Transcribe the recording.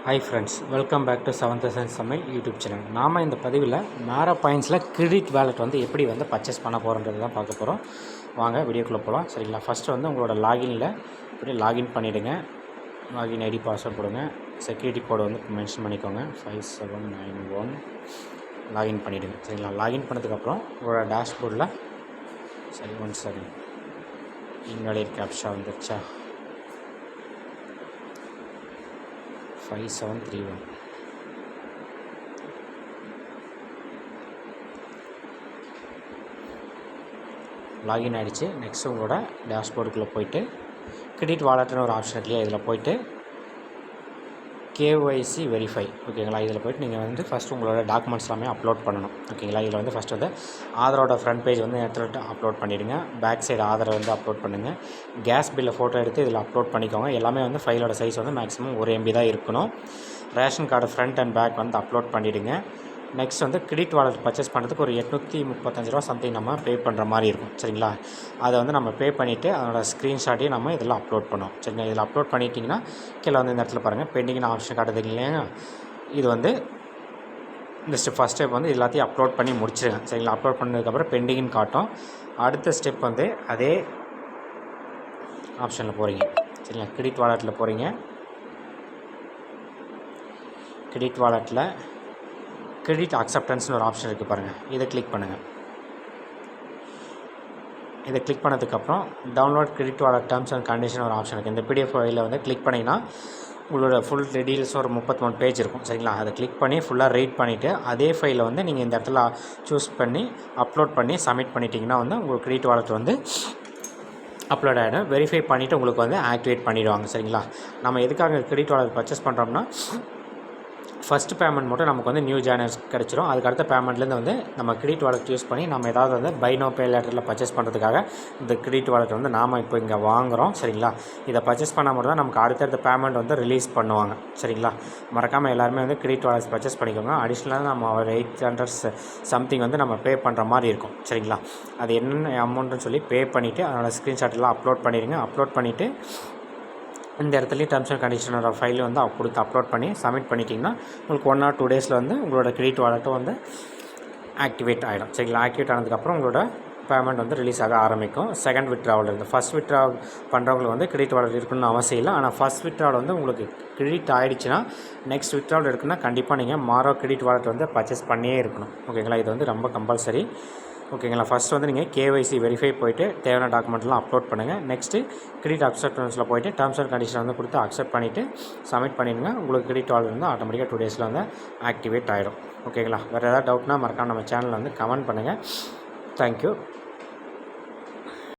Hi friends, welcome back to 7th Sense சமையல் YouTube channel. நாம் இந்த பதிவில் மேரா பாயிண்ட்ஸில் கிரெடிட் வேலெட் எப்படி பர்ச்சேஸ் பண்ண போகிறோன்றது தான் பார்க்க போகிறோம். வாங்க வீடியோக்குள்ளே போகலாம். சரிங்களா? ஃபஸ்ட்டு உங்களோட லாகினில் லாகின் பண்ணிவிடுங்க. லாகின் ஐடி பாஸ்வேர்ட் போடுங்க. செக்யூரிட்டி கோடு மென்ஷன் பண்ணிக்கோங்க 5791. லாகின் பண்ணிவிடுங்க. சரிங்களா? லாகின் பண்ணதுக்கப்புறம் உங்களோட டேஷ்போர்டில் சரி இன்வாலிட் கேப்ஷா வந்துருச்சா? 5731. லாகின் ஆகிடுச்சு. நெக்ஸ்ட் உங்களோட டேஷ்போர்டுக்குள்ளே போய்ட்டு கிரெடிட் வாலெட்னு ஒரு ஆப்ஷன் இல்லையா, இதில் போய்ட்டு KYC வெரிஃபை, ஓகேங்களா? இதில் போய்ட்டு நீங்கள் ஃபஸ்ட்டு உங்களோட டாக்குமெண்ட்ஸ் எல்லாமே அப்லோட் பண்ணணும், ஓகேங்களா? இதில் ஃபஸ்ட்டு ஆதாரோட ஃப்ரண்ட் பேஜ் எடுத்துகிட்டு அப்லோட் பண்ணிவிடுங்க. பேக் சைடு ஆதாரை அப்லோட் பண்ணுங்கள். கேஸ் பில்லை ஃபோட்டோ எடுத்து இதில் அப்லோட் பண்ணிக்கோங்க. எல்லாமே ஃபைலோட சைஸ் மேக்ஸிமம் 1 MB தான் இருக்கணும். Ration card front and back upload பண்ணிவிடுங்க. நெக்ஸ்ட் கிரெடிட் வாலெட் பர்ச்சேஸ் பண்ணுறதுக்கு ஒரு 835 ரூபா சம்திங் நம்ம பே பண்ணுற மாதிரி இருக்கும், சரிங்களா? அதை நம்ம பே பண்ணிவிட்டு அதோட ஸ்க்ரீன்ஷாட்டையும் நம்ம இதில் அப்லோட் பண்ணோம், சரிங்களா? இதில் அப்லோட் பண்ணிட்டிங்கன்னா கீழே இந்த இடத்துல பாருங்கள் பெண்டிங்னு ஆப்ஷன் காட்டுது இல்லையா? இது இந்த ஃபஸ்ட் ஸ்டெப் எல்லாத்தையும் அப்லோட் பண்ணி முடிச்சிடுங்க, சரிங்களா? அப்லோட் பண்ணதுக்கப்புறம் பெண்டிங்னு காட்டும். அடுத்த ஸ்டெப் அதே ஆப்ஷனில் போகிறீங்க, சரிங்களா? கிரெடிட் வாலெட்டில் போகிறீங்க. கிரெடிட் வாலெட்டில் கிரெடிட் அக்செப்டன்ஸ்னு ஒரு ஆப்ஷன் இருக்குது பாருங்கள், இதை கிளிக் பண்ணுங்கள். இதை கிளிக் பண்ணதுக்கப்புறம் download credit wallet terms and condition ஒரு ஆப்ஷன் இருக்குது. இந்த PDF ஃபைலில் கிளிக் பண்ணிங்கன்னா உங்களோட ஃபுல் டீட்டெயில்ஸ் ஒரு 33 பேஜ் இருக்கும், சரிங்களா? அதை கிளிக் பண்ணி ஃபுல்லாக ரீட் பண்ணிவிட்டு அதே ஃபைலை நீங்கள் இந்த இடத்துல சூஸ் பண்ணி அப்லோட் பண்ணி சப்மிட் பண்ணிட்டீங்கன்னா உங்களுக்கு கிரெடிட் வாலெட் அப்லோட் ஆகிடும். வெரிஃபை பண்ணிவிட்டு உங்களுக்கு ஆக்டிவேட் பண்ணிவிடுவாங்க, சரிங்களா? நம்ம எதுக்காக கிரெடிட் வாலெட் பர்ச்சேஸ் பண்ணுறோம்னா, ஃபஸ்ட்டு பேமெண்ட் மட்டும் நமக்கு நியூ ஜாயினர்ஸ் கிடச்சிரும். அதுக்கடுத்த பேமெண்ட்லேருந்து நம்ம கிரெடிட் வாலெட் யூஸ் பண்ணி நம்ம ஏதாவது பை நோ பே லேட்டரில் பர்ச்சேஸ் பண்ணுறதுக்காக இந்த கிரெடிட் வாலெட் நாம் இப்போ இங்கே வாங்குகிறோம், சரிங்களா? இதை பர்ச்சேஸ் பண்ணால் மட்டும் தான் நமக்கு அடுத்தடுத்த பேமெண்ட் ரிலீஸ் பண்ணுவாங்க, சரிங்களா? மறக்காமல் எல்லாருமே கிரெடிட் வாலெட் பர்ச்சேஸ் பண்ணிக்கோங்க. அடிஷ்னலாக நம்ம ஒரு 800 சம்திங் நம்ம பே பண்ணுற மாதிரி இருக்கும், சரிங்களா? அது என்னென்ன அமௌண்ட்டுன்னு சொல்லி பே பண்ணிவிட்டு அதோட ஸ்க்ரீன்ஷாட்டெல்லாம் அப்லோட் பண்ணிடுங்க. அப்லோட் பண்ணிவிட்டு இந்த இடத்துலையும் டேர்ம்ஸ் அண்ட் கண்டிஷனோட ஃபைல் கொடுத்து அப்லோட் பண்ணி சப்மிட் பண்ணிட்டிங்கன்னா உங்களுக்கு 1 or 2 டேஸில் உங்களோட கிரெடிட் வாலெட்டும் ஆக்டிவேட் ஆகிடும், சரிங்களா? ஆக்டிவேட் ஆனதுக்கப்புறம் உங்களோட பேமெண்ட் ரிலீஸ் ஆக ஆரம்பிக்கும். செகண்ட் வித்ட்ராவல் இருந்து ஃபஸ்ட் வித்ட்ராவல் பண்ணுறவங்களுக்கு கிரெடிட் வாலெட் இருக்கணும்னு அவசியம் இல்லை. ஆனால் ஃபஸ்ட் வித்ட்ராவல் உங்களுக்கு கிரெடிட் ஆகிடுச்சுன்னா நெக்ஸ்ட் வித்ட்ராவல் இருக்குன்னா கண்டிப்பாக நீங்கள் மாரோ கிரெடிட் வாலெட் பர்ச்சேஸ் பண்ணியே இருக்கணும், ஓகேங்களா? இது ரொம்ப கம்பல்சரி, ஓகேங்களா? ஃபஸ்ட் நீங்கள் KYC வெரிஃபை போய்ட்டு தேவையான டாக்குமெண்ட்லாம் அப்லோட் பண்ணுங்கள். நெக்ஸ்ட்டு கிரெடிட் அக்செப்டன்ஸில் போய்ட்டு டேர்ம்ஸ் அண்ட் கண்டிஷன் கொடுத்து அக்செப்ட் பண்ணிவிட்டு சப்மிட் பண்ணிடுங்க. உங்களுக்கு கிரெடிட் வாலெட் ஆட்டோமேட்டிக்காக 2 டேஸில் ஆக்டிவேட் ஆகிடும், ஓகேங்களா? வேறு ஏதாவது டவுட்னா மறக்காம நம்ம சேனலில் கமெண்ட் பண்ணுங்கள். தேங்க்யூ.